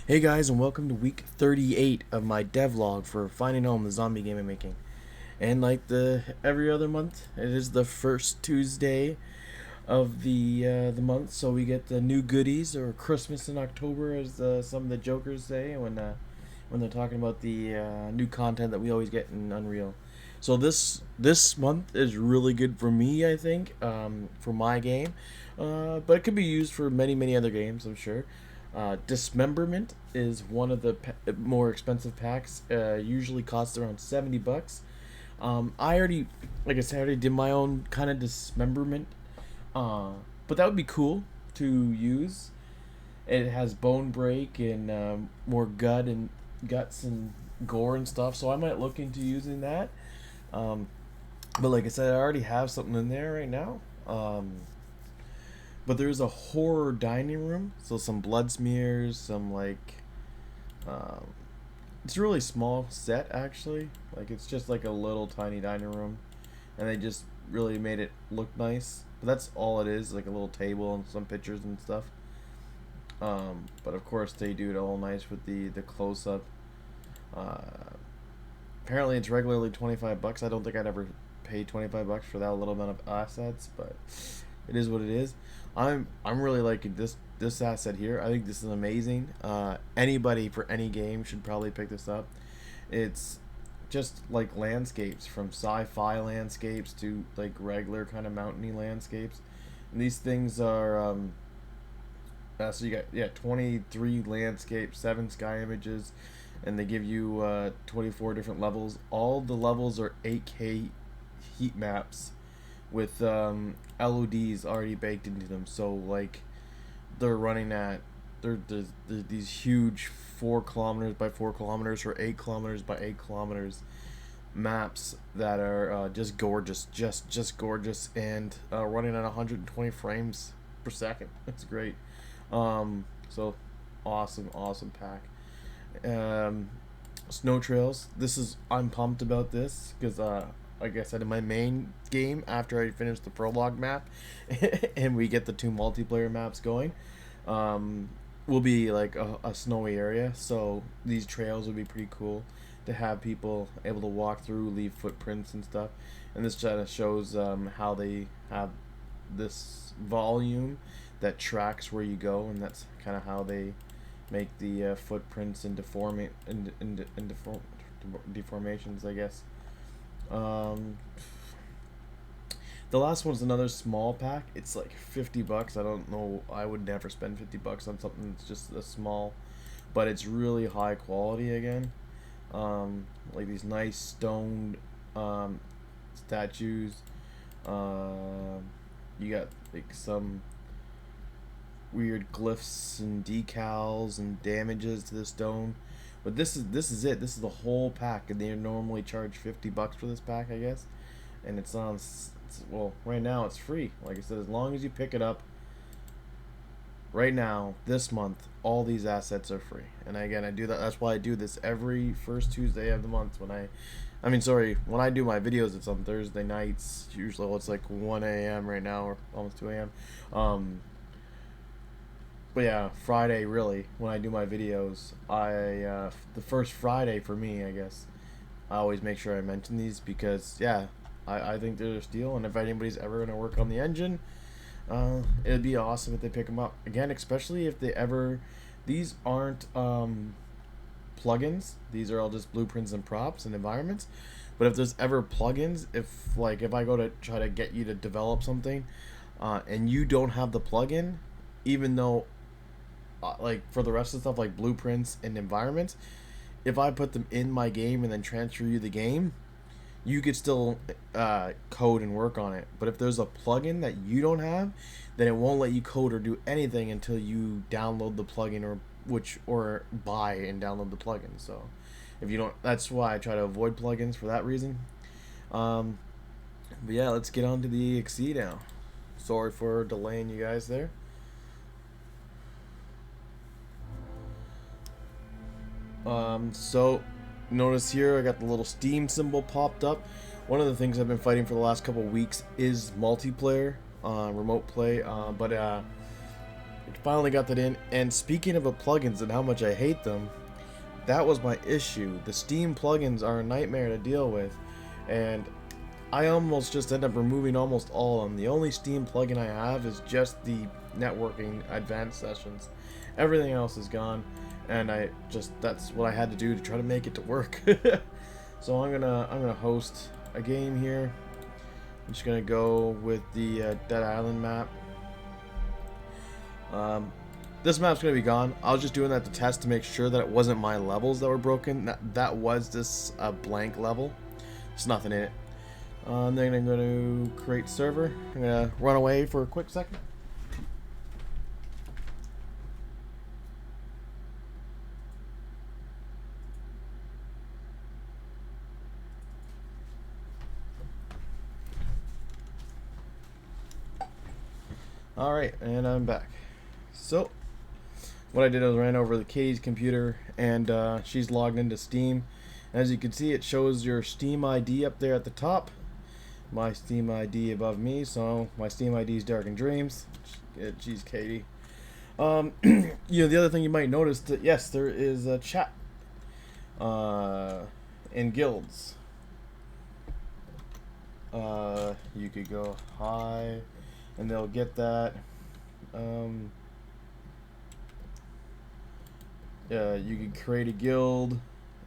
Hey guys, and welcome to week 38 of my devlog for Finding Home, the zombie game I'm making. And like every other month, it is the first Tuesday of the month, so we get the new goodies, or Christmas in October, as some of the jokers say when they're talking about the new content that we always get in Unreal. So this month is really good for me, I think, for my game, but it could be used for many other games, I'm sure. Dismemberment is one of the more expensive packs. Usually costs around $70. I already, like I said, I already did my own kind of dismemberment, but that would be cool to use. It has bone break and more guts and gore and stuff. So I might look into using that. Um, but like I said, I already have something in there right now. But there's a horror dining room, so some blood smears, some um, it's a really small set actually. Like it's just like a little tiny dining room, and they just really made it look nice. But that's all it is, like a little table and some pictures and stuff. But of course they do it all nice with the close up. Uh, Apparently it's regularly $25. I don't think I'd ever pay $25 for that little amount of assets, but it is what it is. I'm really liking this asset here. I think this is amazing. Anybody for any game should probably pick this up. It's just like landscapes, from sci-fi landscapes to like regular kind of mountainy landscapes. And these things are so you got 23 landscapes, 7 sky images, and they give you 24 different levels. All the levels are 8K heat maps with LODs already baked into them. So like they're running at there's these huge 4 kilometers by 4 kilometers or 8 kilometers by 8 kilometers maps that are just gorgeous, just gorgeous, and running at 120 frames per second. That's great. So awesome pack. Snow trails. I'm pumped about this because like I said, in my main game, after I finish the prologue map and we get the 2 multiplayer maps going, will be like a snowy area. So these trails would be pretty cool to have people able to walk through, leave footprints and stuff. And this kind of shows how they have this volume that tracks where you go, and that's kind of how they make the footprints and deformations, I guess. The last one's another small pack. It's like $50. I don't know. I would never spend $50 on something that's just a small, but it's really high quality again. Like these nice stone statues. You got like some weird glyphs and decals and damages to the stone. But this is it. This is the whole pack, and they normally charge $50 for this pack, I guess. And well, right now it's free. Like I said, as long as you pick it up. Right now, this month, all these assets are free. And again, I do that. That's why I do this every first Tuesday of the month. When I do my videos, it's on Thursday nights. Usually, well, it's like 1 a.m. right now, or almost 2 a.m. But yeah, Friday, really, when I do my videos, the first Friday for me, I guess, I always make sure I mention these because, yeah, I think they're a steal. And if anybody's ever going to work on the engine, it'd be awesome if they pick them up. Again, especially if these aren't plugins. These are all just blueprints and props and environments. But if there's ever plugins, if I go to try to get you to develop something, and you don't have the plugin, even though like for the rest of the stuff like blueprints and environments, if I put them in my game and then transfer you the game, you could still code and work on it. But if there's a plugin that you don't have, then it won't let you code or do anything until you download the plugin or buy and download the plugin. So if you don't, that's why I try to avoid plugins for that reason. But yeah, let's get on to the EXE now. Sorry for delaying you guys there. So notice here I got the little Steam symbol popped up. One of the things I've been fighting for the last couple weeks is multiplayer, remote play, but Finally got that in. And speaking of plugins and how much I hate them, that was my issue. The Steam plugins are a nightmare to deal with, and I almost just end up removing almost all of them. The only Steam plugin I have is just the networking advanced sessions. Everything else is gone, and that's what I had to do to try to make it to work. So I'm gonna host a game here. I'm just gonna go with the Dead Island map. This map's gonna be gone. I was just doing that to test to make sure that it wasn't my levels that were broken. That was this blank level. There's nothing in it. And then I'm going to create server. I'm going to run away for a quick second. Alright, and I'm back. So, what I did was ran over to Katie's computer, and she's logged into Steam. As you can see, it shows your Steam ID up there at the top. My Steam ID above me, so my Steam ID is Dark and Dreams. Geez, Katie. You know, the other thing you might notice that yes, there is a chat in guilds. You could go hi, and they'll get that. Yeah, you could create a guild,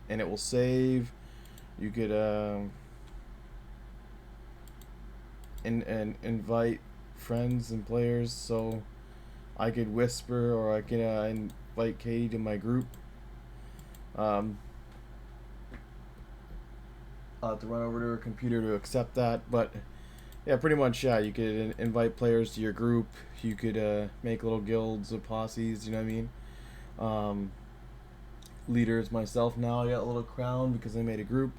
and it will save. You could and invite friends and players, so I could whisper, or I can invite Katie to my group. I'll have to run over to her computer to accept that, but yeah, pretty much, yeah, you could invite players to your group. You could make little guilds of posses, you know what I mean? Leaders myself now, I got a little crown because I made a group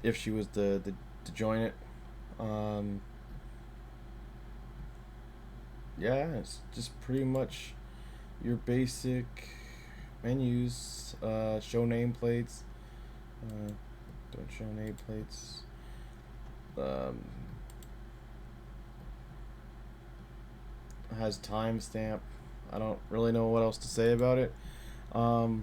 if she was to join it. Yeah, it's just pretty much your basic menus. Show nameplates. Don't show nameplates. Has timestamp. I don't really know what else to say about it. Oh,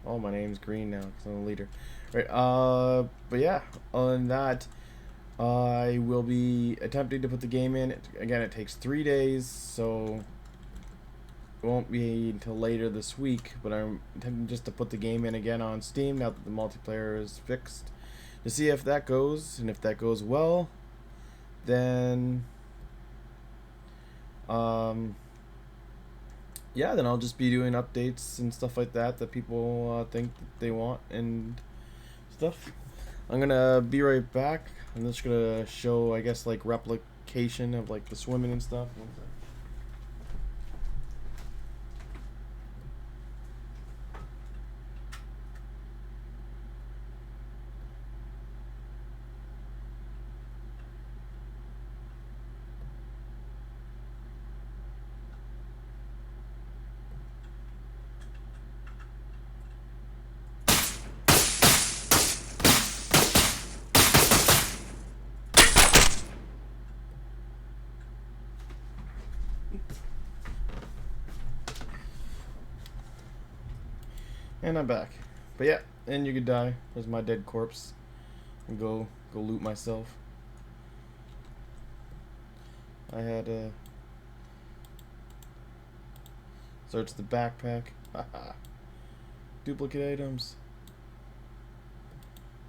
my name's green now because I'm the leader. Right. But yeah, other than that, I will be attempting to put the game in. Again, it takes 3 days, so it won't be until later this week, but I'm attempting just to put the game in again on Steam now that the multiplayer is fixed, to see if that goes, and if that goes well, then yeah, then I'll just be doing updates and stuff like that people think that they want and stuff. I'm gonna be right back. I'm just gonna show, I guess, like replication of like the swimming and stuff. And I'm back. But yeah, and you could die. There's my dead corpse. And go loot myself. I had search the backpack. Haha. Duplicate items.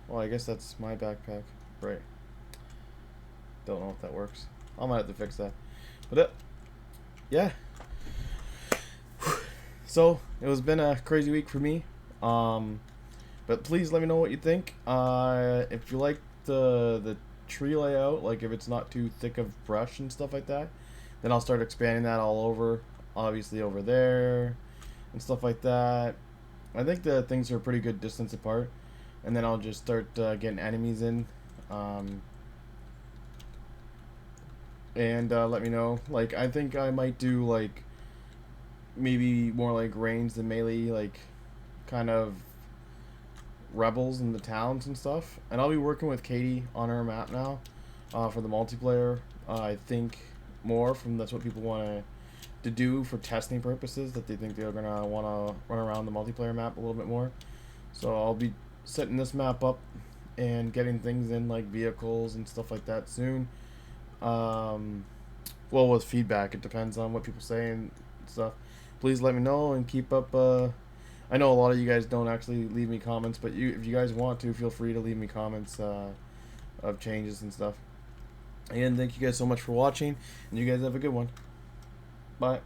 Well, I guess that's my backpack. Right. Don't know if that works. I might have to fix that. But yeah. So it has been a crazy week for me, but please let me know what you think. If you like the tree layout, like if it's not too thick of brush and stuff like that, then I'll start expanding that all over, obviously over there and stuff like that. I think the things are a pretty good distance apart, and then I'll just start getting enemies in, and let me know. Like, I think I might do like maybe more like ranged than melee, like kind of rebels in the towns and stuff. And I'll be working with Katie on her map now for the multiplayer. I think more from that's what people want to to do for testing purposes that they think they're gonna want to run around the multiplayer map a little bit more. So I'll be setting this map up and getting things in like vehicles and stuff like that soon. Well, with feedback, it depends on what people say and stuff. Please let me know and keep up. I know a lot of you guys don't actually leave me comments, but if you guys want to, feel free to leave me comments of changes and stuff. And thank you guys so much for watching, and you guys have a good one. Bye.